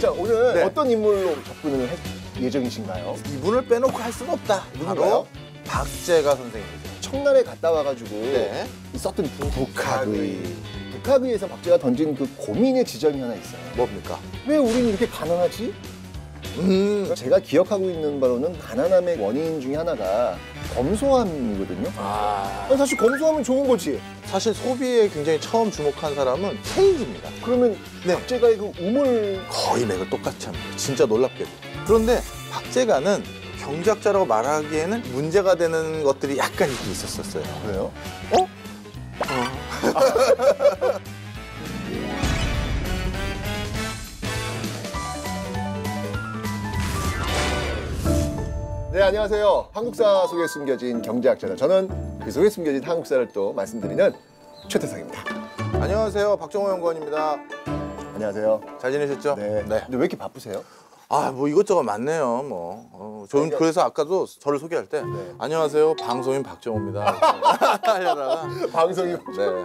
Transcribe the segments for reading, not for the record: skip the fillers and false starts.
자, 오늘 네. 어떤 인물로 접근을 할 예정이신가요? 이분을 빼놓고 할 수는 없다. 누군가요? 바로 박재가 선생님이죠. 청란에 갔다 와가지고 네. 있었던 북학의. 북학의에서 박재가 던진 그 고민의 지점이 하나 있어요. 뭡니까? 왜 우리는 이렇게 가난하지? 제가 기억하고 있는 바로는 가난함의 원인 중에 하나가 검소함이거든요. 아니, 사실 검소하면 좋은 거지. 사실 소비에 굉장히 처음 주목한 사람은 케이크입니다. 그러면 네. 박재가의 그 우물 거의 맥을 똑같이 합니다. 진짜 놀랍게도. 그런데 박재가는 경제학자라고 말하기에는 문제가 되는 것들이 약간 있긴 있었어요. 그래요? 어? 네, 안녕하세요. 한국사 속에 숨겨진 경제학자다. 저는 그 속에 숨겨진 한국사를 또 말씀드리는 최태성입니다. 안녕하세요. 박정호 연구원입니다. 안녕하세요. 잘 지내셨죠? 네. 근데 왜 이렇게 바쁘세요? 뭐 이것저것 많네요. 저는 그래서 아까도 저를 소개할 때 안녕하세요. 방송인 박정호입니다. 하려다가 방송이 네.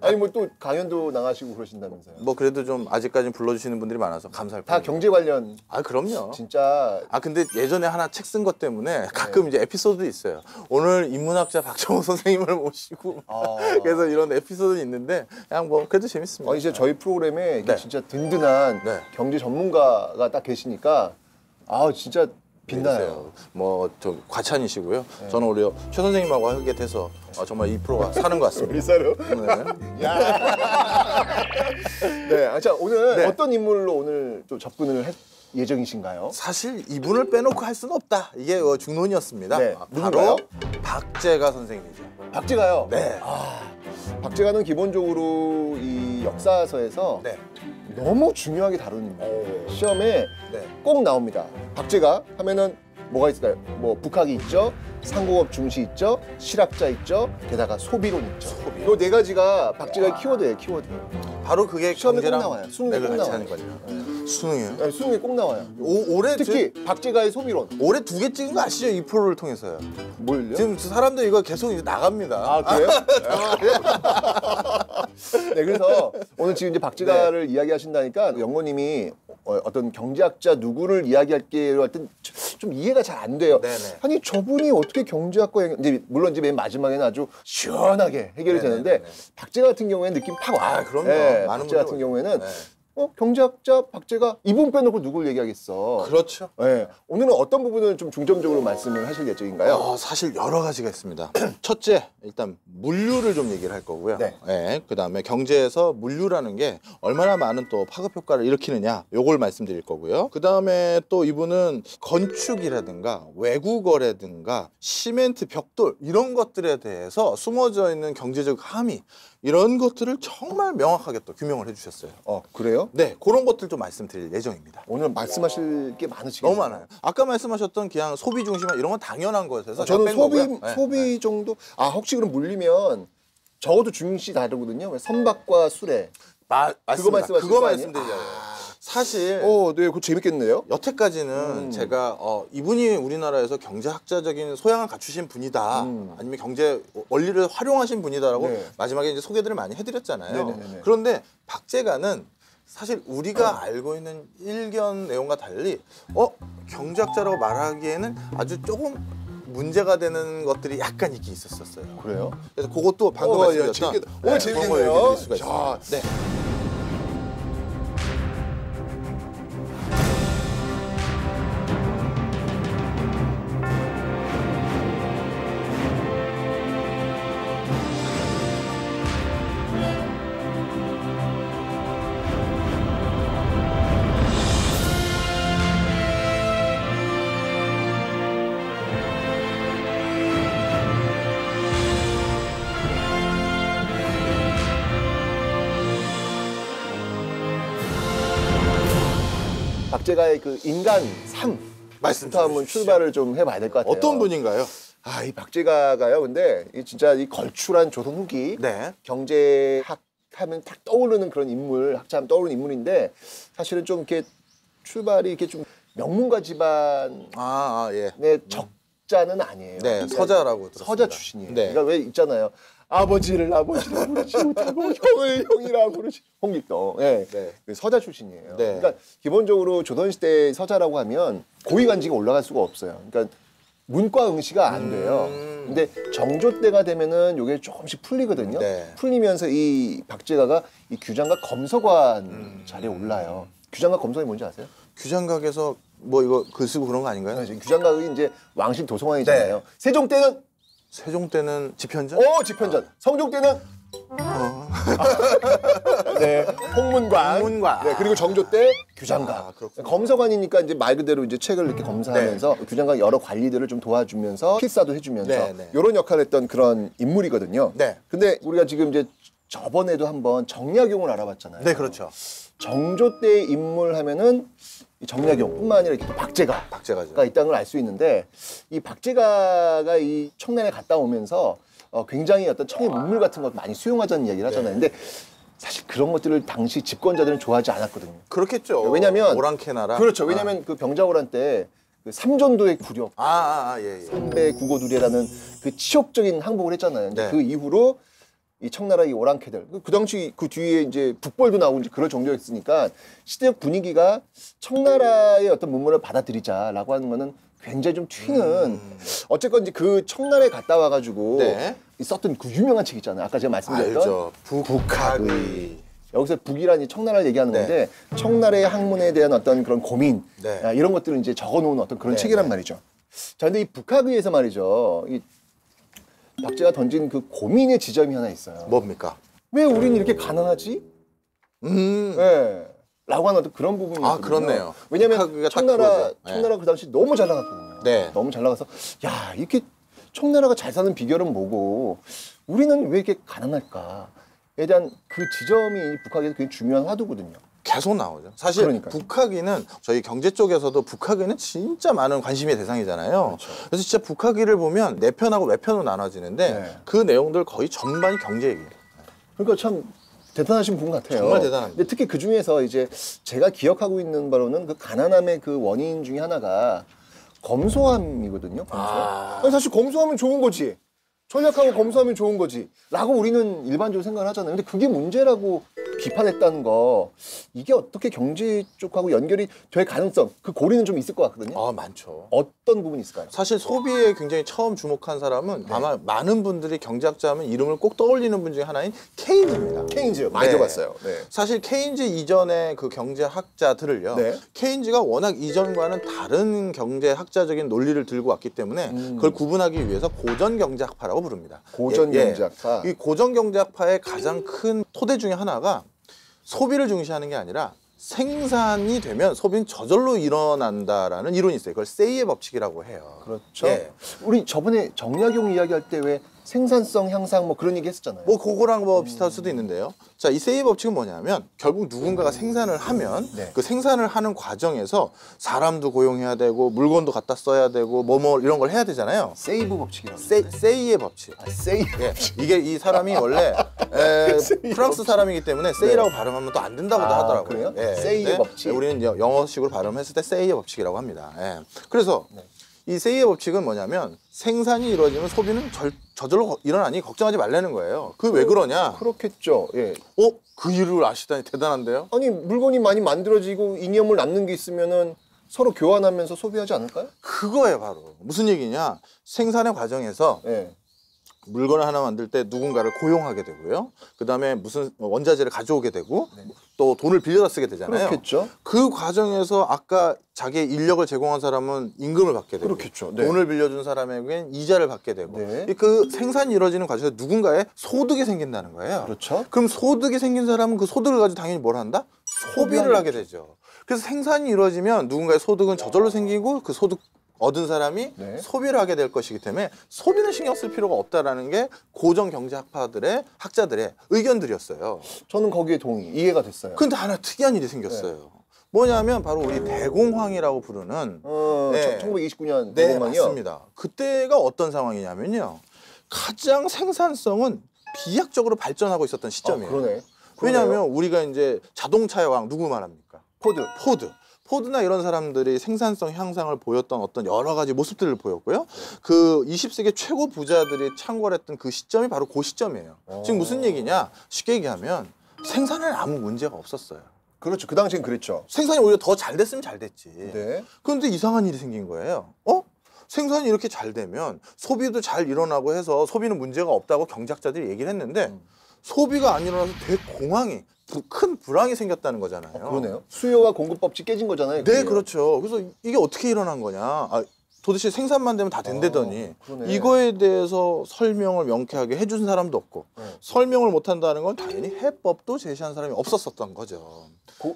아니 뭐 또 강연도 나가시고 그러신다면서요? 그래도 좀 아직까지는 불러주시는 분들이 많아서 감사할 다 뿐이에요. 경제 관련 그럼요. 진짜 근데 예전에 하나 책 쓴 것 때문에 가끔 이제 에피소드 있어요. 오늘 인문학자 박정호 선생님을 모시고 그래서 이런 에피소드 있는데 그냥 그래도 재밌습니다. 이제 저희 프로그램에 이게 네. 진짜 든든한 네. 경제 전문가가 딱 계시니까 진짜 빛나요. 저 과찬이시고요. 저는 오히려 최 선생님하고 하게 돼서 정말 이 프로가 사는 것 같습니다. 리사로? 네. 네. 자, 오늘 네. 어떤 인물로 오늘 또 접근을 할 예정이신가요? 사실 이분을 빼놓고 할 수는 없다. 이게 중론이었습니다. 네. 바로 누군가요? 박재가 선생님이죠. 박재가요? 네. 박재가는 기본적으로 이 역사서에서 네. 너무 중요하게 다루는 인물이에요. 시험에 네. 꼭 나옵니다. 박재가 하면은 뭐가 있을까요? 북학이 있죠, 상공업 중시 있죠, 실학자 있죠, 게다가 소비론 있죠. 소비. 이 네 가지가 박재가의 키워드예요, 키워드. 바로 그게 시험에 꼭 경제랑 나와요. 수능에 맥을 꼭 같이 나와요. 하는 거죠. 수능이요? 네, 수능에 꼭 나와요. 올해 특히 박재가의 소비론. 올해 2개 찍은 거 아시죠? 이 프로를 통해서요. 뭘요? 지금 사람들 이거 계속 이제 나갑니다. 그래요? 네, 그래서 오늘 지금 이제 박재가를 이야기하신다니까 영호님이 어떤 경제학자 누구를 이야기할게요 할 땐 좀 이해가 잘 안 돼요. 네네. 아니 저분이 어떻게 경제학과 이제 물론 이제 맨 마지막에는 아주 시원하게 해결이 되는데 네네네. 박재가 같은 경우에는 느낌 팍 와요. 그럼요. 네, 많은 박재 같은 분들 경우에는 네. 경제학자 박재가 이분 빼놓고 누굴 얘기하겠어. 그렇죠. 네, 오늘은 어떤 부분을 좀 중점적으로 말씀을 하실 예정인가요? 사실 여러 가지가 있습니다. 첫째, 일단 물류를 좀 얘기를 할 거고요. 네. 그다음에 경제에서 물류라는 게 얼마나 많은 또 파급 효과를 일으키느냐, 요걸 말씀드릴 거고요. 그다음에 또 이분은 건축이라든가 외국어라든가 시멘트, 벽돌 이런 것들에 대해서 숨어져 있는 경제적 함의 이런 것들을 정말 명확하게 또 규명을 해주셨어요. 그래요? 네, 그런 것들 좀 말씀드릴 예정입니다. 오늘 말씀하실 게 많으시겠네요. 너무 많아요. 아까 말씀하셨던 그냥 소비 중심화 이런 건 당연한 것에서 저는 뺀 거고요. 소비 정도. 혹시 그럼 물리면 적어도 중시 다르거든요. 선박과 수레. 맞습니다. 그거 그거 말씀하시는 거 말씀드리잖아요. 사실 네, 그거 재밌겠네요. 여태까지는 제가 이분이 우리나라에서 경제학자적인 소양을 갖추신 분이다, 아니면 경제 원리를 활용하신 분이다라고 네. 마지막에 이제 소개들을 많이 해드렸잖아요. 네네네네. 그런데 박재가는 사실 우리가 알고 있는 일견 내용과 달리 경제학자라고 말하기에는 아주 조금 문제가 되는 것들이 약간 있긴 있었어요. 그래요? 그래서 그것도 방금 말씀드렸던 재밌겠다. 오늘 그런 걸 재밌겠네요. 얘기해 드릴 수가 자, 있습니다. 네. 박재가의 그 인간 삶 말씀부터 한번 출발을 좀 해봐야 될 것 같아요. 어떤 분인가요? 이 박재가가요. 근데 진짜 이 걸출한 조선 후기 네. 경제학 하면 딱 떠오르는 그런 인물, 학자하면 떠오르는 인물인데 사실은 좀 이렇게 출발이 이렇게 좀 명문가 집안의 예. 적자는 아니에요. 네, 그러니까 서자라고 들었습니다. 서자 출신이에요. 네. 그러니까 왜 있잖아요. 아버지를 부르지 못하고 형을 형이라 부르지. 홍길동. 예. 네. 그 서자 출신이에요. 네. 그러니까 기본적으로 조선시대 서자라고 하면 고위관직에 올라갈 수가 없어요. 그러니까 문과 응시가 안 돼요. 근데 정조 때가 되면은 요게 조금씩 풀리거든요. 네. 풀리면서 이 박제가가 이 규장각 검서관 자리에 올라요. 규장각 검서관이 뭔지 아세요? 규장각에서 뭐 이거 글 쓰고 그런 거 아닌가요? 규장각이 이제 왕실 도성왕이잖아요. 네. 세종 때는 세종 때는 집현전? 집현전. 성종 때는 네, 홍문관. 홍문관. 네, 그리고 정조 때 규장각. 아, 그렇군요. 검서관이니까 이제 말 그대로 이제 책을 이렇게 검사하면서 규장각 여러 관리들을 좀 도와주면서 필사도 해주면서 네, 네. 이런 역할을 했던 그런 인물이거든요. 네. 근데 우리가 지금 이제 저번에도 한번 정약용을 알아봤잖아요. 네, 그렇죠. 정조 때 인물 하면은 이 정약용뿐만 아니라 이렇게 또 박제가가 박제가죠. 있다는 걸 알 수 있는데 이 박제가가 이 청나라에 갔다 오면서 굉장히 어떤 청의 문물 같은 것 많이 수용하자는 이야기를 하잖아요. 근데 사실 그런 것들을 당시 집권자들은 좋아하지 않았거든요. 그렇겠죠. 왜냐면 오랑캐나라. 그렇죠. 왜냐면 그 병자호란 때 그 삼전도의 굴욕, 예. 삼배 구고두례라는 그 치욕적인 항복을 했잖아요. 근데 네. 그 이후로 이 청나라 이 오랑캐들 그 당시 그 뒤에 이제 북벌도 나오고 이제 그럴 정도였으니까 시대적 분위기가 청나라의 어떤 문물을 받아들이자라고 하는 거는 굉장히 좀 튀는 어쨌건 이제 그 청나라에 갔다 와가지고 네. 썼던 그 유명한 책 있잖아요. 아까 제가 말씀드렸던 알죠. 북학의. 여기서 북이란 이 청나라를 얘기하는 네. 건데 청나라의 학문에 대한 어떤 그런 고민 네. 이런 것들을 이제 적어놓은 어떤 그런 네, 책이란 네. 말이죠. 자, 근데 이 북학의에서 말이죠. 이 박제가 던진 그 고민의 지점이 하나 있어요. 뭡니까? 왜 우리는 이렇게 가난하지? 네. 라고 하는 어떤 그런 부분이 아, 있거든요. 그렇네요. 왜냐면 북학의가 딱 청나라 그거죠. 네. 청나라 그 당시 너무 잘 나갔거든요. 네. 너무 잘 나가서 야 이렇게 청나라가 잘 사는 비결은 뭐고 우리는 왜 이렇게 가난할까에 대한 그 지점이 북학에서 굉장히 중요한 화두거든요. 계속 나오죠. 사실 그러니까요. 북학의는 저희 경제 쪽에서도 북학의는 진짜 많은 관심의 대상이잖아요. 그렇죠. 그래서 진짜 북학의를 보면 내편하고 외편으로 나눠지는데 네. 그 내용들 거의 전반이 경제 얘기예요. 그러니까 참 대단하신 분 같아요. 정말 대단합니다. 근데 특히 그 중에서 이제 제가 기억하고 있는 바로는 그 가난함의 그 원인 중에 하나가 검소함이거든요. 검소함. 아니, 사실 검소하면 좋은 거지. 전략하고 검소하면 좋은 거지. 라고 우리는 일반적으로 생각을 하잖아요. 근데 그게 문제라고 비판했다는 거 이게 어떻게 경제 쪽하고 연결이 될 가능성 그 고리는 좀 있을 것 같거든요. 아, 많죠. 어떤 부분이 있을까요? 사실 소비에 굉장히 처음 주목한 사람은 아마 많은 분들이 경제학자 하면 이름을 꼭 떠올리는 분 중에 하나인 케인즈입니다. 케인즈 많이 네. 들어봤어요. 네. 사실 케인즈 이전의 그 경제학자들을요. 네. 케인즈가 워낙 이전과는 다른 경제학자적인 논리를 들고 왔기 때문에 그걸 구분하기 위해서 고전 경제학파라고 부릅니다. 고전 경제학파. 이 고전 경제학파의 가장 큰 토대 중에 하나가 소비를 중시하는 게 아니라 생산이 되면 소비는 저절로 일어난다라는 이론이 있어요. 그걸 세이의 법칙이라고 해요. 그렇죠. 예. 우리 저번에 정약용 이야기할 때 왜 생산성 향상 뭐 그런 얘기 했었잖아요. 뭐 그거랑 뭐 비슷할 수도 있는데요. 자, 이 세이 법칙은 뭐냐면 결국 누군가가 생산을 하면 네. 그 생산을 하는 과정에서 사람도 고용해야 되고 물건도 갖다 써야 되고 뭐 이런 걸 해야 되잖아요. 세이브 법칙이라고. 세이의 법칙. 세이. 예, 이게 이 사람이 원래 프랑스 사람이기 때문에 세이라고 발음하면 또 안 된다고도 아, 하더라고요. 그래요? 세이의 근데 법칙. 우리는 영어식으로 발음했을 때 세이의 법칙이라고 합니다. 예. 그래서 이 세이의 법칙은 뭐냐면 생산이 이루어지면 소비는 저절로 일어나니 걱정하지 말라는 거예요. 그 왜 그러냐? 그렇겠죠. 예. 그 이유를 아시다니 대단한데요? 아니 물건이 많이 만들어지고 잉여물 남는 게 있으면은 서로 교환하면서 소비하지 않을까요? 그거예요, 바로. 무슨 얘기냐? 생산의 과정에서 예. 물건을 하나 만들 때 누군가를 고용하게 되고요. 그다음에 무슨 원자재를 가져오게 되고 또 돈을 빌려다 쓰게 되잖아요. 그렇겠죠. 그 과정에서 아까 자기의 인력을 제공한 사람은 임금을 받게 되고 그렇겠죠. 네. 돈을 빌려준 사람에겐 이자를 받게 되고 네. 그 생산이 이루어지는 과정에서 누군가의 소득이 생긴다는 거예요. 그렇죠. 그럼 소득이 생긴 사람은 그 소득을 가지고 당연히 뭘 한다? 소비를 하게 되죠. 그래서 생산이 이루어지면 누군가의 소득은 저절로 생기고 그 소득 얻은 사람이 네. 소비를 하게 될 것이기 때문에 소비는 신경 쓸 필요가 없다라는 게 고전 경제학파들의 학자들의 의견들이었어요. 저는 거기에 이해가 됐어요. 근데 하나 특이한 일이 생겼어요. 뭐냐면 바로 우리 대공황이라고 부르는 1929년 네, 대공황이요. 맞습니다. 그때가 어떤 상황이냐면요. 가장 생산성은 비약적으로 발전하고 있었던 시점이에요. 그러네. 왜냐하면 우리가 이제 자동차의 왕 누구 말합니까? 포드. 포드나 이런 사람들이 생산성 향상을 보였던 어떤 여러 가지 모습들을 보였고요. 그 20세기 최고 부자들이 창궐했던 그 시점이 바로 그 시점이에요. 지금 무슨 얘기냐? 쉽게 얘기하면 생산에 아무 문제가 없었어요. 그렇죠. 그 당시엔 그랬죠. 생산이 오히려 더 잘 됐으면 잘 됐지. 네. 그런데 이상한 일이 생긴 거예요. 생산이 이렇게 잘 되면 소비도 잘 일어나고 해서 소비는 문제가 없다고 경제학자들이 얘기를 했는데 소비가 안 일어나서 대공황이 큰 불황이 생겼다는 거잖아요. 그러네요. 수요와 공급법칙 깨진 거잖아요. 네, 그게. 그렇죠. 그래서 이게 어떻게 일어난 거냐. 도대체 생산만 되면 다 된다더니 그러네. 이거에 대해서 설명을 명쾌하게 해준 사람도 없고 설명을 못한다는 건 당연히 해법도 제시한 사람이 없었었던 거죠.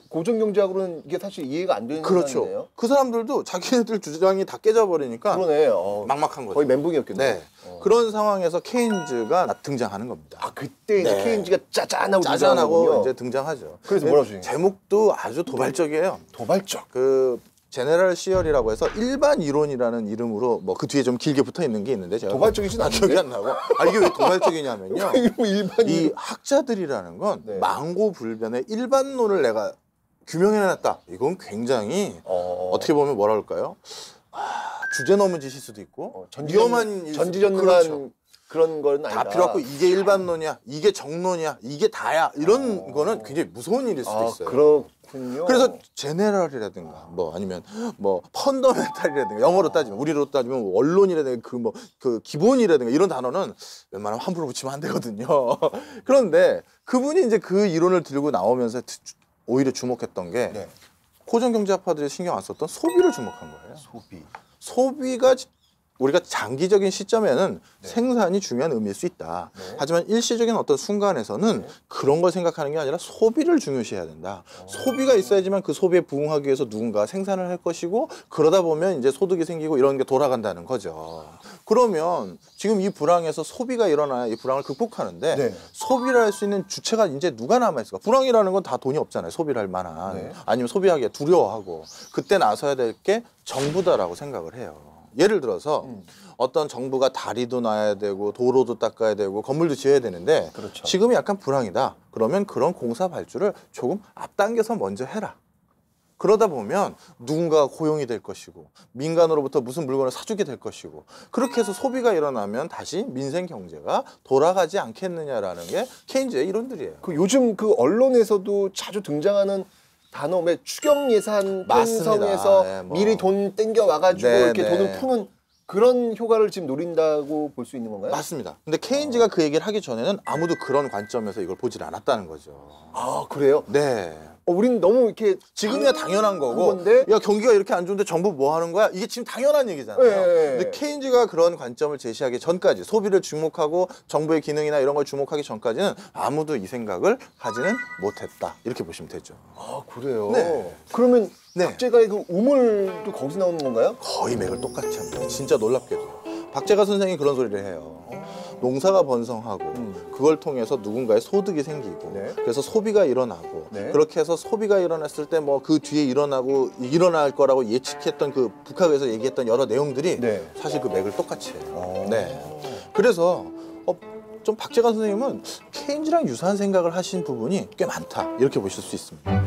고정경제학으로는 이게 사실 이해가 안 되는 그렇죠. 상황이네요. 그 사람들도 자기네들 주장이 다 깨져버리니까 그러네. 막막한 거죠. 거의 멘붕이었겠네요. 네. 그런 상황에서 케인즈가 등장하는 겁니다. 아 그때 이제 네. 케인즈가 짜잔하고 짜잔하고 등장하는군요. 이제 등장하죠. 그래서 뭐라고 주냐? 제목도 아주 도발적이에요. 도발적. 그 제네럴 시얼이라고 해서 일반 이론이라는 이름으로 뭐 그 뒤에 좀 길게 붙어 있는 게 있는데 제가 도발적이진 않은데? 기억이 안 나고 이게 왜 도발적이냐면요. 일반 이 학자들이라는 건 네. 망고불변의 일반론을 내가 규명해놨다. 이건 굉장히 어떻게 보면 뭐라 그럴까요? 주제 넘은 짓일 수도 있고 위험한 일 수도 전지전능한 그렇죠. 그런 건 아니다. 다 필요 없고 이게 일반론이야, 이게 정론이야, 이게 다야 이런 거는 굉장히 무서운 일일 수도 있어요. 그렇군요. 그래서 제네럴이라든가 뭐 아니면 뭐 펀더멘탈이라든가 영어로 따지면 우리로 따지면 뭐 원론이라든가 그 기본이라든가 이런 단어는 웬만하면 함부로 붙이면 안 되거든요. 그런데 그분이 이제 그 이론을 들고 나오면서 오히려 주목했던 게 네. 고정경제학파들이 신경 안 썼던 소비를 주목한 거예요. 소비가 우리가 장기적인 시점에는 생산이 중요한 의미일 수 있다. 하지만 일시적인 어떤 순간에서는 그런 걸 생각하는 게 아니라 소비를 중요시해야 된다. 소비가 있어야지만 그 소비에 부응하기 위해서 누군가 생산을 할 것이고 그러다 보면 이제 소득이 생기고 이런 게 돌아간다는 거죠. 그러면 지금 이 불황에서 소비가 일어나야 이 불황을 극복하는데 네. 소비를 할 수 있는 주체가 이제 누가 남아있을까? 불황이라는 건 다 돈이 없잖아요. 소비를 할 만한. 네. 아니면 소비하기에 두려워하고 그때 나서야 될 게 정부다라고 생각을 해요. 예를 들어서 어떤 정부가 다리도 놔야 되고 도로도 닦아야 되고 건물도 지어야 되는데 그렇죠. 지금이 약간 불황이다. 그러면 그런 공사 발주를 조금 앞당겨서 먼저 해라. 그러다 보면 누군가가 고용이 될 것이고 민간으로부터 무슨 물건을 사주게 될 것이고 그렇게 해서 소비가 일어나면 다시 민생 경제가 돌아가지 않겠느냐라는 게 케인즈의 이론들이에요. 그 요즘 그 언론에서도 자주 등장하는 단어 왜 추경 예산 맞습니다. 편성해서 네, 뭐. 미리 돈 땡겨 와가지고 네, 이렇게 네. 돈을 푸는 그런 효과를 지금 노린다고 볼 수 있는 건가요? 맞습니다. 근데 케인즈가 그 얘기를 하기 전에는 아무도 그런 관점에서 이걸 보질 않았다는 거죠. 아 그래요? 네. 우린 너무 이렇게 지금이야 당연한 거고 건데? 야 경기가 이렇게 안 좋은데 정부 뭐 하는 거야? 이게 지금 당연한 얘기잖아요. 네. 근데 케인즈가 그런 관점을 제시하기 전까지 소비를 주목하고 정부의 기능이나 이런 걸 주목하기 전까지는 아무도 이 생각을 하지는 못했다. 이렇게 보시면 되죠. 아 그래요? 네. 그러면 네. 박제가의 그 우물도 거기서 나오는 건가요? 거의 맥을 똑같이 합니다. 진짜 놀랍게도. 박재가 선생이 그런 소리를 해요. 농사가 번성하고 그걸 통해서 누군가의 소득이 생기고 네. 그래서 소비가 일어나고 네. 그렇게 해서 소비가 일어났을 때 뭐 그 뒤에 일어날 거라고 예측했던 그 북학에서 얘기했던 여러 내용들이 네. 사실 그 맥을 똑같이 해요. 네. 그래서 좀 박재관 선생님은 케인즈랑 유사한 생각을 하신 부분이 꽤 많다 이렇게 보실 수 있습니다.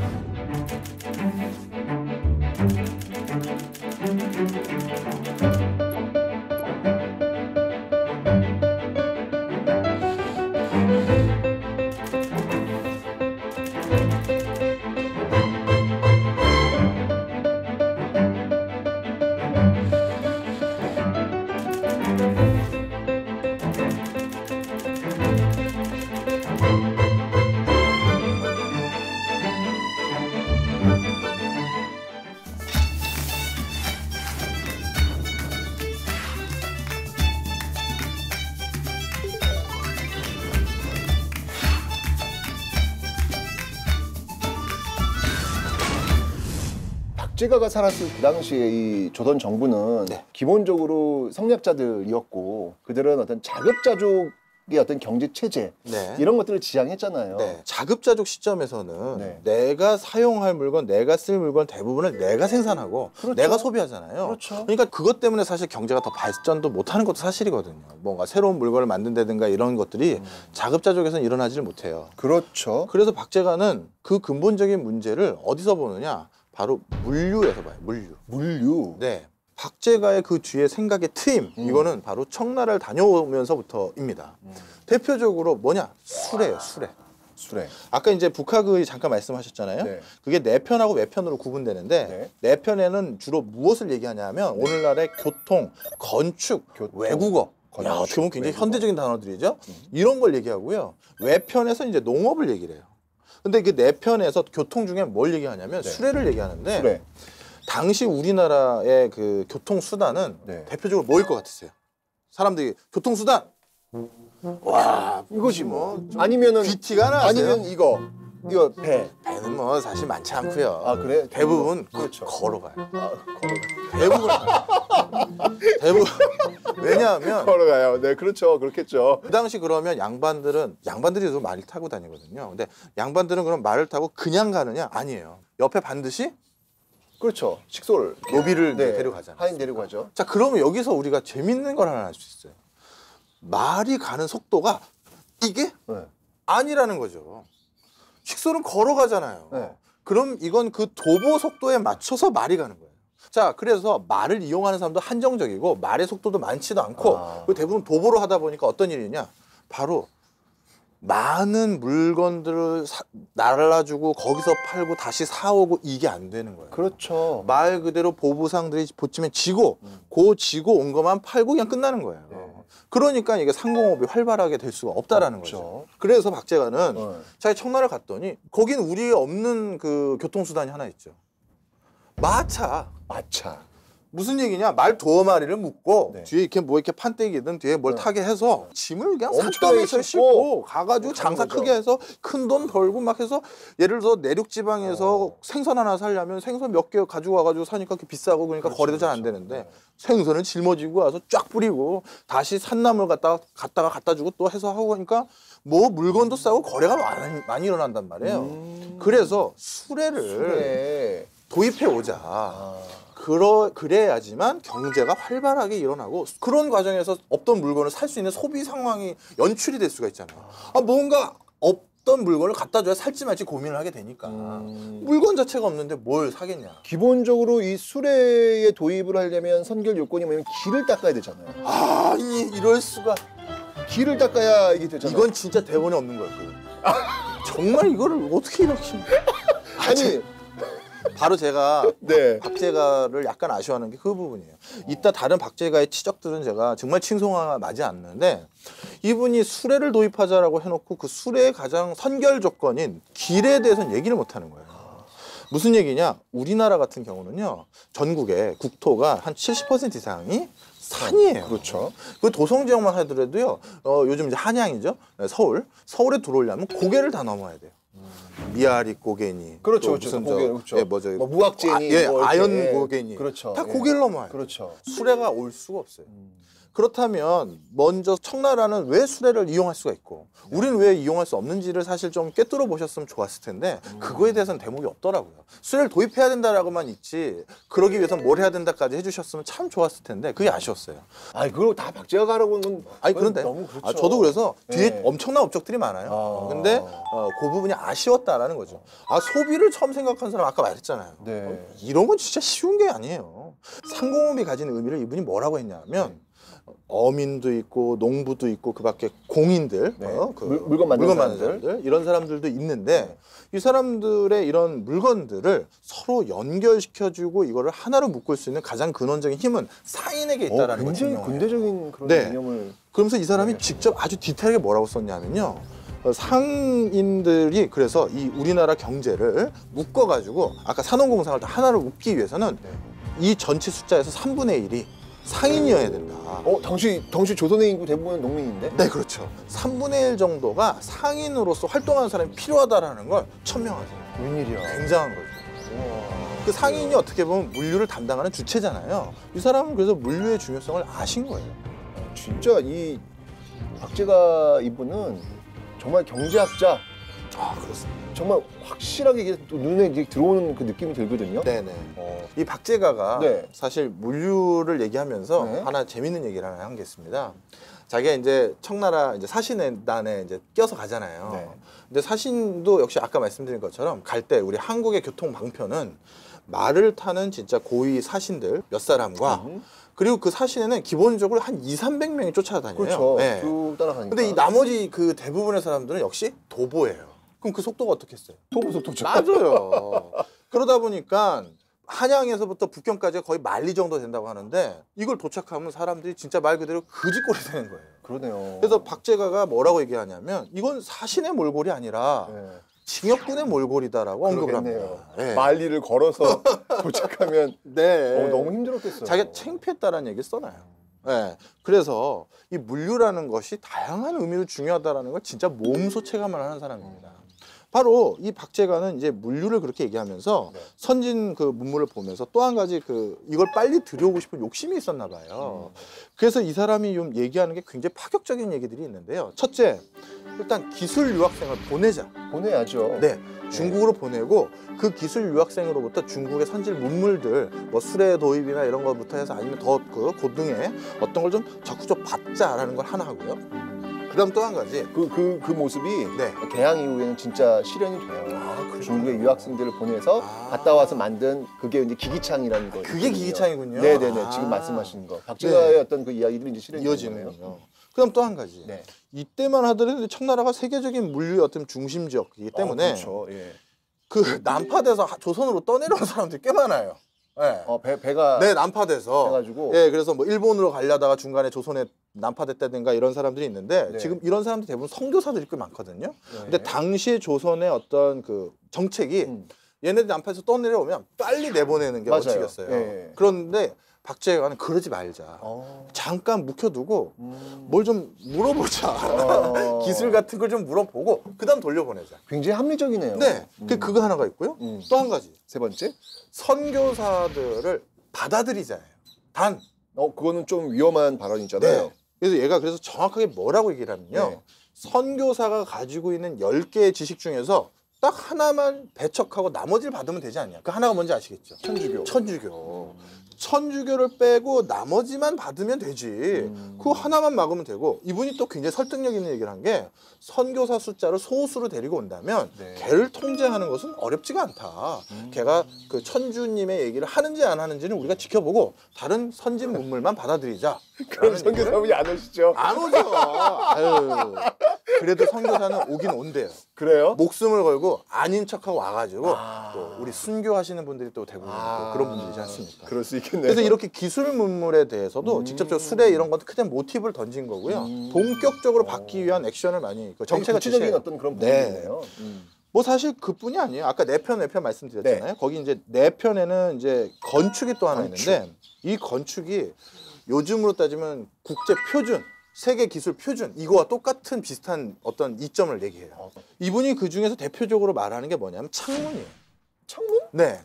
박제가가 살았을 그 당시에 이 조선 정부는 네. 기본적으로 성략자들이었고 그들은 어떤 자급자족의 어떤 경제 체제 네. 이런 것들을 지향했잖아요. 네. 자급자족 시점에서는 네. 내가 사용할 물건, 내가 쓸 물건 대부분을 내가 생산하고 그렇죠. 내가 소비하잖아요. 그렇죠. 그러니까 그것 때문에 사실 경제가 더 발전도 못하는 것도 사실이거든요. 뭔가 새로운 물건을 만든다든가 이런 것들이 자급자족에서는 일어나지를 못해요. 그렇죠. 그래서 박재관은 그 근본적인 문제를 어디서 보느냐? 바로 물류에서 봐요. 물류. 네. 박제가의 그 뒤에 생각의 트임, 이거는 바로 청나라를 다녀오면서부터입니다. 대표적으로 뭐냐? 수레예요, 수레. 아까 이제 북학의 잠깐 말씀하셨잖아요. 네. 그게 내편하고 외편으로 구분되는데 네. 내편에는 주로 무엇을 얘기하냐면 오늘날의 교통, 건축, 외국어. 야, 어떻게 보면 굉장히 외국어. 현대적인 단어들이죠. 이런 걸 얘기하고요. 외편에서 이제 농업을 얘기를 해요. 근데 그 내편에서 교통 중에 뭘 얘기하냐면 수레를 얘기하는데 수레. 당시 우리나라의 그 교통수단은 네. 대표적으로 뭐일 것 같으세요? 사람들이 교통수단! 와, 이거지 뭐. 아니면은 귀티가 나세요? 아니면 이거 배. 배는 뭐 사실 많지 않고요. 아, 그래? 대부분 그렇죠. 걸어가요. 아, 대부분 왜냐하면 걸어가요. 네, 그렇죠. 그렇겠죠. 그 당시 그러면 양반들이 도 말을 타고 다니거든요. 근데 양반들은 그럼 말을 타고 그냥 가느냐? 아니에요. 옆에 반드시 그렇죠. 식솔. 노비를 네. 데려가잖아요. 하인 데려가죠. 자, 그러면 여기서 우리가 재밌는 걸 하나 알 수 있어요. 말이 가는 속도가 이게 네. 아니라는 거죠. 식솔은 걸어가잖아요. 네. 그럼 이건 그 도보 속도에 맞춰서 말이 가는 거예요. 자, 그래서 말을 이용하는 사람도 한정적이고 말의 속도도 많지도 않고 그리고 대부분 도보로 하다 보니까 어떤 일이냐? 바로 많은 물건들을 날라주고 거기서 팔고 다시 사오고 이게 안 되는 거예요. 그렇죠. 말 그대로 보부상들이 보치면 지고 그 지고 온 것만 팔고 그냥 끝나는 거예요. 네. 그러니까 이게 상공업이 활발하게 될 수가 없다라는 없죠. 거죠. 그래서 박제가는 네. 자기 청나라를 갔더니 거긴 우리에 없는 그 교통수단이 하나 있죠. 마차. 무슨 얘기냐? 말 두어 마리를 묶고 네. 뒤에 이렇게 뭐 이렇게 판때기든 뒤에 뭘 타게 해서 짐을 그냥 엄청나게 산더미에서 싣고 싣고 가가지고 장사 거죠. 크게 해서 큰 돈 벌고 막 해서 예를 들어 내륙 지방에서 생선 하나 살려면 생선 몇 개 가지고 와가지고 사니까 그게 비싸고 그러니까 그렇죠, 거래도 잘 안 그렇죠. 되는데 네. 생선을 짊어지고 와서 쫙 뿌리고 다시 산나물 갖다가 갖다 주고 또 해서 하고 하니까 뭐 물건도 싸고 거래가 많이 일어난단 말이에요. 그래서 수레를 도입해 오자. 그래야지만 경제가 활발하게 일어나고 그런 과정에서 없던 물건을 살 수 있는 소비 상황이 연출이 될 수가 있잖아요. 아, 뭔가 없던 물건을 갖다 줘야 살지 말지 고민을 하게 되니까 물건 자체가 없는데 뭘 사겠냐. 기본적으로 이 수레에 도입을 하려면 선결 요건이 뭐냐면 길을 닦아야 되잖아요. 아니 이럴 수가. 길을 닦아야 이게 되잖아요. 이건 진짜 대본에 없는 거였거든. 정말 이거를 어떻게 이렇게. 아니 바로 제가 네. 박제가를 약간 아쉬워하는 게 그 부분이에요. 이따 다른 박제가의 치적들은 제가 정말 칭송하지 않는데 이분이 수레를 도입하자라고 해놓고 그 수레의 가장 선결 조건인 길에 대해서는 얘기를 못하는 거예요. 무슨 얘기냐? 우리나라 같은 경우는요. 전국의 국토가 한 70% 이상이 산이에요. 그렇죠. 그 도성 지역만 하더라도요. 요즘 이제 한양이죠. 서울에 들어오려면 고개를 다 넘어야 돼요. 미아리 고개니, 그렇죠, 또 그렇죠. 무슨 고개, 그렇죠. 예, 뭐죠? 뭐 무악제니, 뭐 이렇게. 아연 고개니, 그렇죠. 다 예. 고개를 넘어요. 그렇죠. 수레가 올 수가 없어요. 그렇다면 먼저 청나라는 왜 수레를 이용할 수가 있고 우리는 왜 이용할 수 없는지를 사실 좀 꿰뚫어 보셨으면 좋았을 텐데 그거에 대해서는 대목이 없더라고요. 수레를 도입해야 된다라고만 있지 그러기 위해서는 뭘 해야 된다까지 해주셨으면 참 좋았을 텐데 그게 아쉬웠어요. 아니 그걸 다 박제가 가라고 하는 건 아니 그런데 너무 그렇죠. 저도 그래서 뒤에 네. 엄청난 업적들이 많아요. 근데 그 부분이 아쉬웠다라는 거죠. 소비를 처음 생각한 사람 아까 말했잖아요. 네. 이런 건 진짜 쉬운 게 아니에요. 상공업이 가진 의미를 이분이 뭐라고 했냐면 어민도 있고 농부도 있고 그밖에 공인들, 네. 그 물건 만드는 사람들 이런 사람들도 있는데 이 사람들의 이런 물건들을 서로 연결시켜주고 이거를 하나로 묶을 수 있는 가장 근원적인 힘은 상인에게 있다라는 거죠. 굉장히 군대적인 그런 네. 개념을. 그러면서 이 사람이 직접 아주 디테일하게 뭐라고 썼냐면요. 상인들이 그래서 이 우리나라 경제를 묶어가지고 아까 산업공상을 다 하나로 묶기 위해서는 이 전체 숫자에서 3분의 1이 상인이어야 된다. 당시 조선의 인구 대부분은 농민인데? 네, 그렇죠. 3분의 1 정도가 상인으로서 활동하는 사람이 필요하다라는 걸 천명하세요. 웬일이야. 굉장한 거죠. 그 상인이 어떻게 보면 물류를 담당하는 주체잖아요. 이 사람은 그래서 물류의 중요성을 아신 거예요. 진짜 이 박제가 이분은 정말 경제학자. 그렇습니다. 정말 확실하게 이게 또 눈에 이제 들어오는 그 느낌이 들거든요. 네네. 이 박제가가 네. 사실 물류를 얘기하면서 네. 하나 재밌는 얘기를 하나 한 게 있습니다. 자기가 이제 청나라 이제 사신단에 이제 껴서 가잖아요. 네. 근데 사신도 역시 아까 말씀드린 것처럼 갈 때 우리 한국의 교통 방편은 말을 타는 진짜 고위 사신들 몇 사람과 그리고 그 사신에는 기본적으로 한 200~300명이 쫓아다녀요. 그렇죠. 네. 쭉 따라가니까. 근데 이 나머지 그 대부분의 사람들은 역시 도보예요. 그럼 그 속도가 어떻게 했어요? 도보속도죠. 맞아요. 그러다 보니까 한양에서부터 북경까지가 거의 만리 정도 된다고 하는데 이걸 도착하면 사람들이 진짜 말 그대로 그지꼴이 되는 거예요. 그러네요. 그래서 박제가가 뭐라고 얘기하냐면 이건 사신의 몰골이 아니라 네. 징역군의 몰골이다라고 언급을 그러겠네요. 합니다. 네. 만리를 걸어서 도착하면 네. 너무 힘들었겠어요. 자기가 창피했다라는 얘기를 써놔요. 네. 그래서 이 물류라는 것이 다양한 의미로 중요하다라는 걸 진짜 몸소 체감을 하는 사람입니다. 바로 이 박제가는 이제 물류를 그렇게 얘기하면서 네. 선진 그 문물을 보면서 또 한 가지 그 이걸 빨리 들여오고 싶은 욕심이 있었나 봐요. 그래서 이 사람이 좀 얘기하는 게 굉장히 파격적인 얘기들이 있는데요. 첫째, 일단 기술 유학생을 보내자. 보내야죠. 네, 중국으로 보내고 그 기술 유학생으로부터 중국의 선질 문물들, 뭐 수레 도입이나 이런 것부터 해서 아니면 더 그 고등의 어떤 걸 좀 적극적으로 받자라는 걸 하나 하고요. 그다음 또 한 가지. 그 모습이 네. 개항 이후에는 진짜 실현이 돼요. 그렇군요. 중국의 유학생들을 보내서 갔다 와서 만든 그게 이제 기기창이라는 거예요. 그게 기기창이군요. 네네네. 아. 지금 말씀하신 거. 박제가의 네. 어떤 그 이야기들이 이제 실현이 되는 거예요. 이어지는군요. 그다음 또 한 가지. 네. 이때만 하더라도 청나라가 세계적인 물류의 어떤 중심 지역이기 때문에 그렇죠. 예. 그 난파돼서 조선으로 떠내려온 사람들이 꽤 많아요. 네. 배가 네, 난파돼서. 해가지고. 예, 그래서 뭐 일본으로 가려다가 중간에 조선에 난파됐다든가 이런 사람들이 있는데 네. 지금 이런 사람들 대부분 선교사들이 꽤 많거든요. 근데 당시에 조선의 어떤 그 정책이 얘네들 난파해서 떠내려오면 빨리 내보내는 게 맞아요. 원칙이었어요. 예. 그런데 박제가는 그러지 말자. 잠깐 묵혀두고 뭘 좀 물어보자. 기술 같은 걸 좀 물어보고 그다음 돌려보내자. 굉장히 합리적이네요. 네, 그거 하나가 있고요. 또 한 가지. 세 번째. 선교사들을 받아들이자예요. 단. 그거는 좀 위험한 발언이잖아요. 네. 그래서 얘가 그래서 정확하게 뭐라고 얘기를 하면요. 네. 선교사가 가지고 있는 10개의 지식 중에서 딱 하나만 배척하고 나머지를 받으면 되지 않냐. 그 하나가 뭔지 아시겠죠? 천주교. 천주교. 천주교를 빼고 나머지만 받으면 되지. 그거 하나만 막으면 되고 이분이 또 굉장히 설득력 있는 얘기를 한 게 선교사 숫자를 소수로 데리고 온다면 네. 걔를 통제하는 것은 어렵지가 않다. 걔가 그 천주님의 얘기를 하는지 안 하는지는 우리가 지켜보고 다른 선진 문물만 받아들이자. 그럼 선교사분이 안 오시죠? 안 오죠. 아유. 그래도 선교사는 오긴 온대요. 그래요? 목숨을 걸고 아닌 척하고 와가지고 또 우리 순교하시는 분들이 또 대부분 또 그런 분들이지 않습니까? 그럴 수 있겠네요. 그래서 이렇게 기술 문물에 대해서도 직접적으로 수레 이런 것도 크게 모티브를 던진 거고요. 본격적으로 받기 위한 액션을 많이 그 정책을 구체적인 제시해요. 어떤 그런 네. 부분이네요. 뭐 사실 그뿐이 아니에요. 아까 네 편 말씀드렸잖아요. 거기 이제 네 편에는 이제 건축이 또 하나 있는데 이 건축이 요즘으로 따지면 국제 표준, 세계 기술 표준 이거와 똑같은 비슷한 어떤 이점을 얘기해요. 이분이 그 중에서 대표적으로 말하는 게 뭐냐면 창문이에요. 창문? 네.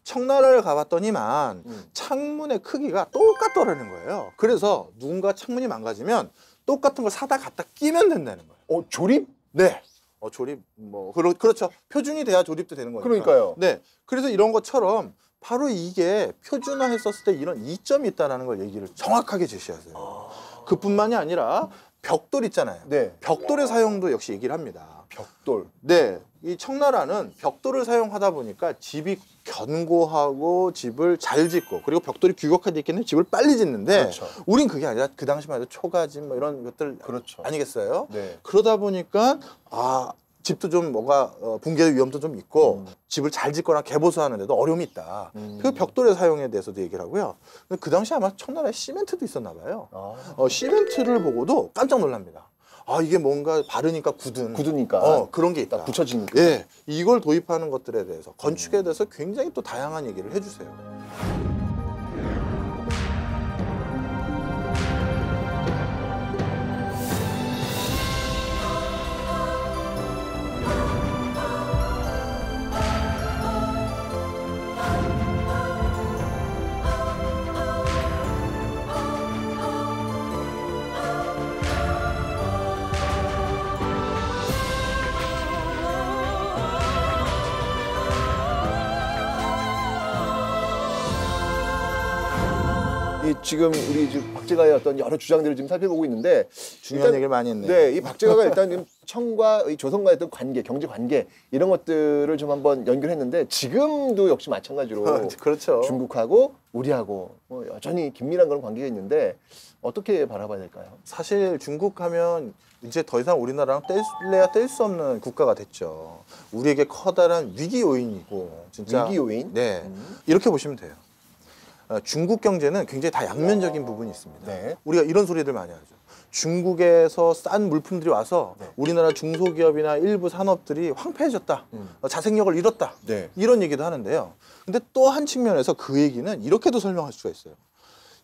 청나라를 가봤더니만 창문의 크기가 똑같더라는 거예요. 그래서 누군가 창문이 망가지면 똑같은 걸 사다 갖다 끼면 된다는 거예요. 조립? 네. 조립 뭐 그렇죠. 표준이 돼야 조립도 되는 거니까. 그러니까요. 네. 그래서 이런 것처럼 바로 이게 표준화했었을 때 이런 이점이 있다는 걸 얘기를 정확하게 제시하세요. 그뿐만이 아니라 벽돌 있잖아요. 네. 벽돌의 사용도 역시 얘기를 합니다. 벽돌. 네. 이 청나라는 벽돌을 사용하다 보니까 집이 견고하고 집을 잘 짓고 그리고 벽돌이 규격화되어 있기 때문에 집을 빨리 짓는데 그렇죠. 우린 그게 아니라 그 당시만 해도 초가집 뭐 이런 것들 그렇죠. 아니겠어요? 네. 그러다 보니까 집도 좀 뭐가 붕괴 위험도 좀 있고 집을 잘 짓거나 개보수하는데도 어려움이 있다. 그 벽돌의 사용에 대해서도 얘기를 하고요. 근데 그 당시 아마 청나라에 시멘트도 있었나 봐요. 시멘트를 보고도 깜짝 놀랍니다. 이게 뭔가 바르니까 굳으니까. 그런 게 있다. 붙여지니까. 예, 이걸 도입하는 것들에 대해서 건축에 대해서 굉장히 또 다양한 얘기를 해주세요. 이 지금 우리 지금 박제가의 어떤 여러 주장들을 지금 살펴보고 있는데 중요한 얘기를 많이 했네요. 네, 이 박제가가 일단 지금 청과 이 조선과의 어떤 관계, 경제 관계 이런 것들을 좀 한번 연결했는데 지금도 역시 마찬가지로 그렇죠. 중국하고 우리하고 뭐 여전히 긴밀한 그런 관계가 있는데 어떻게 바라봐야 될까요? 사실 중국 하면 이제 더 이상 우리나라랑 뗄래야 뗄 수 없는 국가가 됐죠. 우리에게 커다란 위기 요인이고 진짜 위기 요인? 네, 이렇게 보시면 돼요. 중국 경제는 굉장히 다 양면적인 부분이 있습니다. 네. 우리가 이런 소리들 많이 하죠. 중국에서 싼 물품들이 와서 네. 우리나라 중소기업이나 일부 산업들이 황폐해졌다. 자생력을 잃었다. 네. 이런 얘기도 하는데요. 근데 또 한 측면에서 그 얘기는 이렇게도 설명할 수가 있어요.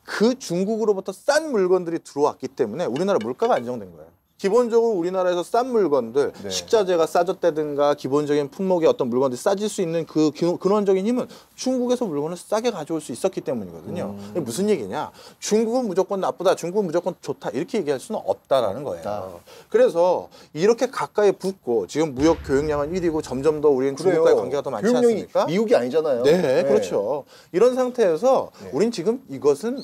그 중국으로부터 싼 물건들이 들어왔기 때문에 우리나라 물가가 안정된 거예요. 기본적으로 우리나라에서 싼 물건들, 네. 식자재가 싸졌다든가 기본적인 품목의 어떤 물건들이 싸질 수 있는 그 근원적인 힘은 중국에서 물건을 싸게 가져올 수 있었기 때문이거든요. 이게 무슨 얘기냐? 중국은 무조건 나쁘다, 중국은 무조건 좋다 이렇게 얘기할 수는 없다라는 거예요. 그래서 이렇게 가까이 붙고 지금 무역 교역량은 1위고 점점 더 우리는 중국과의 관계가 더 많지 교육령이 않습니까? 미국이 아니잖아요. 네, 그렇죠. 이런 상태에서 네. 우린 지금 이것은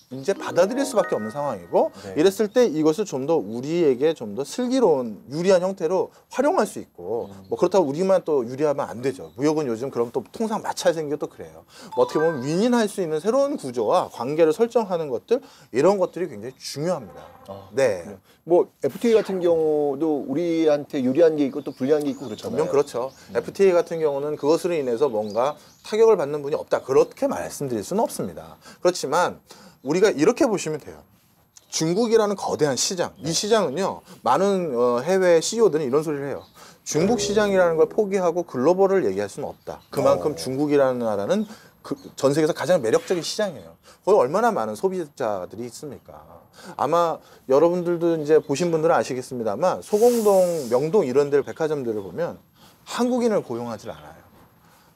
이제 받아들일 수밖에 없는 상황이고 네. 이랬을 때 이것을 좀 더 우리에게 좀 더 슬기로운 유리한 형태로 활용할 수 있고 뭐 그렇다고 우리만 또 유리하면 안 되죠. 무역은 요즘 그럼 또 통상 마찰 생기고 또 그래요. 뭐 어떻게 보면 윈윈할 수 있는 새로운 구조와 관계를 설정하는 것들 이런 것들이 굉장히 중요합니다. 네. 뭐 FTA 같은 경우도 우리한테 유리한 게 있고 또 불리한 게 있고 그렇잖아요. 분명 그렇죠. FTA 같은 경우는 그것으로 인해서 뭔가 타격을 받는 분이 없다. 그렇게 말씀드릴 수는 없습니다. 그렇지만 우리가 이렇게 보시면 돼요. 중국이라는 거대한 시장, 이 시장은요 많은 해외 CEO들은 이런 소리를 해요. 중국 시장이라는 걸 포기하고 글로벌을 얘기할 수는 없다. 그만큼 중국이라는 나라는 전 세계에서 가장 매력적인 시장이에요. 거기 얼마나 많은 소비자들이 있습니까? 아마 여러분들도 이제 보신 분들은 아시겠습니다만 소공동, 명동 이런 데 백화점들을 보면 한국인을 고용하지 않아요.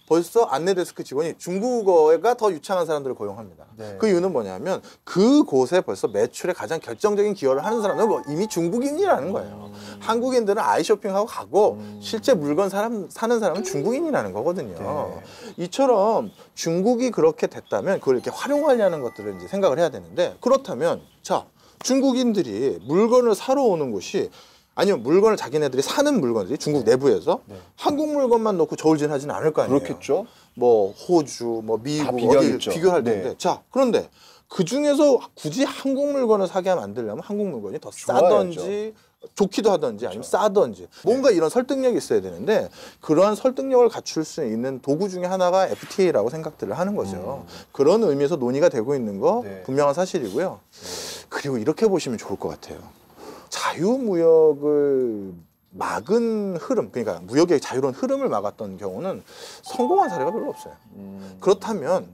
벌써 안내데스크 직원이 중국어가 더 유창한 사람들을 고용합니다. 네. 그 이유는 뭐냐면 그곳에 벌써 매출에 가장 결정적인 기여를 하는 사람들은 뭐 이미 중국인이라는 거예요. 한국인들은 아이쇼핑하고 가고 실제 물건 사는 사람은 중국인이라는 거거든요. 네. 이처럼 중국이 그렇게 됐다면 그걸 이렇게 활용하려는 것들을 이제 생각을 해야 되는데 그렇다면 자 중국인들이 물건을 사러 오는 곳이 아니면 물건을 자기네들이 사는 물건들이 중국 내부에서 한국 물건만 놓고 저울질하지는 않을 거 아니에요. 그렇겠죠. 뭐 호주, 뭐 미국 어디 비교하겠죠. 비교할 네. 텐데 자 그런데 그 중에서 굳이 한국 물건을 사게 하면 안 되려면 한국 물건이 더 좋아야죠. 싸든지 좋기도 하든지 아니면 싸든지 뭔가 이런 설득력이 있어야 되는데 그러한 설득력을 갖출 수 있는 도구 중에 하나가 FTA라고 생각들을 하는 거죠. 그런 의미에서 논의가 되고 있는 거 네. 분명한 사실이고요. 그리고 이렇게 보시면 좋을 것 같아요. 자유무역을 막은 흐름, 그러니까 무역의 자유로운 흐름을 막았던 경우는 성공한 사례가 별로 없어요. 그렇다면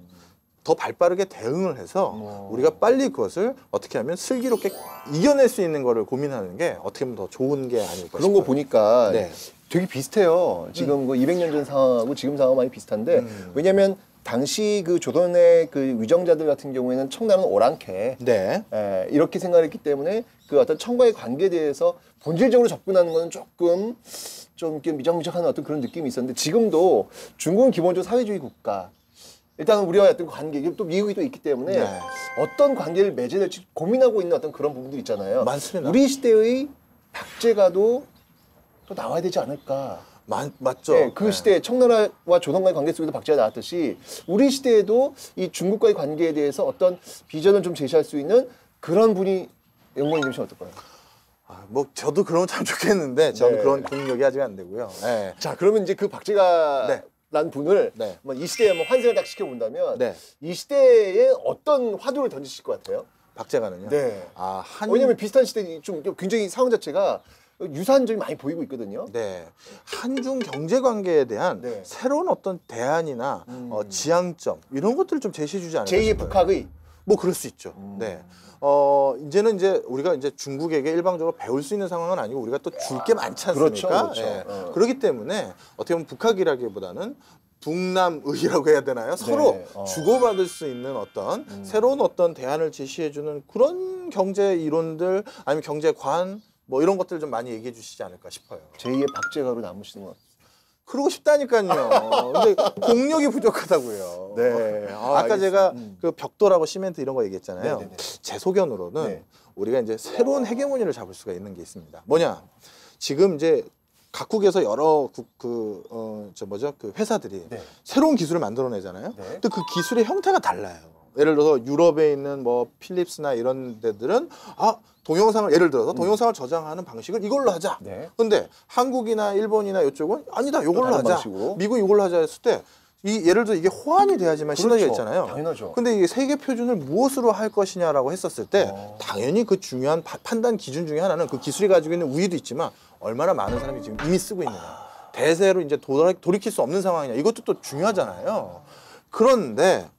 더 발빠르게 대응을 해서 우리가 빨리 그것을 어떻게 하면 슬기롭게 이겨낼 수 있는 거를 고민하는 게 어떻게 보면 더 좋은 게 아닐까 그런 싶어요. 거 보니까 네. 되게 비슷해요. 지금 그 200년 전 상황하고 지금 상황 많이 비슷한데 왜냐하면 당시 그 조선의 그 위정자들 같은 경우에는 청나라는 오랑캐 네. 이렇게 생각했기 때문에 그 어떤 청과의 관계에 대해서 본질적으로 접근하는 것은 조금 좀 이렇게 미적미적한 어떤 그런 느낌이 있었는데 지금도 중국은 기본적으로 사회주의 국가. 일단 우리와 어떤 관계, 또 미국이 또 있기 때문에 네. 어떤 관계를 맺어야 될지 고민하고 있는 어떤 그런 부분들이 있잖아요. 많습니다. 우리 시대의 박제가도 또 나와야 되지 않을까. 맞죠. 네, 그 네. 시대에 청나라와 조선과의 관계 속에서 박제가 나왔듯이 우리 시대에도 이 중국과의 관계에 대해서 어떤 비전을 좀 제시할 수 있는 그런 분이 영광님 씨는 어떨까요? 뭐 저도 그러면 참 좋겠는데 저는 네. 그런 능력이 아직 안 되고요. 네. 자, 그러면 이제 그 박제가 네. 란 분을 네. 이 시대에 한번 환생을 딱 시켜본다면 네. 이 시대에 어떤 화두를 던지실 것 같아요? 박제가는요. 네. 한 왜냐하면 비슷한 시대 좀 굉장히 상황 자체가 유사한 점이 많이 보이고 있거든요. 네. 한중 경제 관계에 대한 네. 새로운 어떤 대안이나 지향점 이런 것들을 좀 제시해 주지 않을까 제2의 싶어요. 북학의 뭐 그럴 수 있죠. 네. 이제는 이제 우리가 이제 중국에게 일방적으로 배울 수 있는 상황은 아니고 우리가 또 줄 게 많지 않습니까? 그렇죠, 그렇죠. 예. 그렇기 때문에 어떻게 보면 북학이라기보다는 북남의라고 해야 되나요? 서로 주고받을 수 있는 어떤 새로운 어떤 대안을 제시해주는 그런 경제 이론들 아니면 경제관 뭐 이런 것들 좀 많이 얘기해 주시지 않을까 싶어요. 제2의 박제가로 남으시는 것 같아요. 그러고 싶다니까요. 근데 공력이 부족하다고요. 네. 아까 제가 그 벽돌하고 시멘트 이런 거 얘기했잖아요. 네네네. 제 소견으로는 네. 우리가 이제 새로운 헤게모니를 잡을 수가 있는 게 있습니다. 뭐냐? 지금 이제 각국에서 여러 그 회사들이 네. 새로운 기술을 만들어내잖아요. 네. 근데 그 기술의 형태가 달라요. 예를 들어서 유럽에 있는 뭐 필립스나 이런 데들은 동영상을 예를 들어서 동영상을 저장하는 방식을 이걸로 하자. 네. 근데 한국이나 일본이나 이쪽은 아니다, 이걸로 다른 하자. 방식으로. 미국 이걸로 하자 했을 때 예를 들어 이게 호환이 돼야지만 시너지가 그렇죠. 있잖아요. 당연하죠. 근데 이게 세계 표준을 무엇으로 할 것이냐라고 했었을 때 당연히 그 중요한 판단 기준 중에 하나는 그 기술이 가지고 있는 우위도 있지만 얼마나 많은 사람이 지금 이미 쓰고 있느냐. 대세로 이제 돌이킬 수 없는 상황이냐. 이것도 또 중요하잖아요. 그런데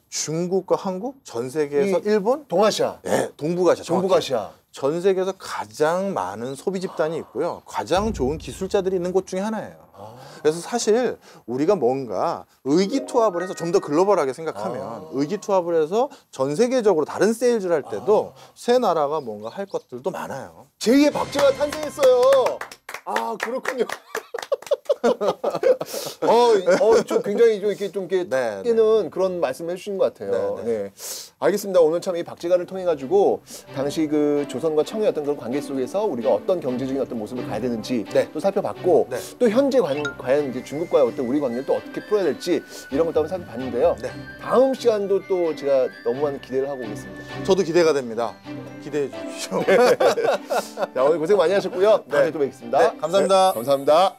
중국과 한국, 전 세계에서 일본, 동아시아, 네, 동북아시아, 전북아시아. 전 세계에서 가장 많은 소비 집단이 있고요. 가장 좋은 기술자들이 있는 곳 중에 하나예요. 그래서 사실 우리가 뭔가 의기투합을 해서 좀 더 글로벌하게 생각하면 의기투합을 해서 전 세계적으로 다른 세일즈를 할 때도 새 나라가 뭔가 할 것들도 많아요. 제2의 박제가 탄생했어요. 그렇군요. 좀 굉장히 좀 이렇게 네, 깨는 그런 말씀을 해주신 것 같아요. 네, 네. 알겠습니다. 오늘 참 이 박제가를 통해 가지고 당시 그 조선과 청의 어떤 그런 관계 속에서 우리가 어떤 경제적인 어떤 모습을 가야 되는지 네. 또 살펴봤고 네. 또 현재 과연 이제 중국과의 어떤 우리 관계를 또 어떻게 풀어야 될지 이런 것도 한번 살펴봤는데요. 네. 다음 시간도 또 제가 너무 많은 기대를 하고 오겠습니다. 저도 기대가 됩니다. 기대해 주십시오. 자, 오늘 고생 많이 하셨고요. 다음에 또 뵙겠습니다. 네, 감사합니다. 네, 감사합니다.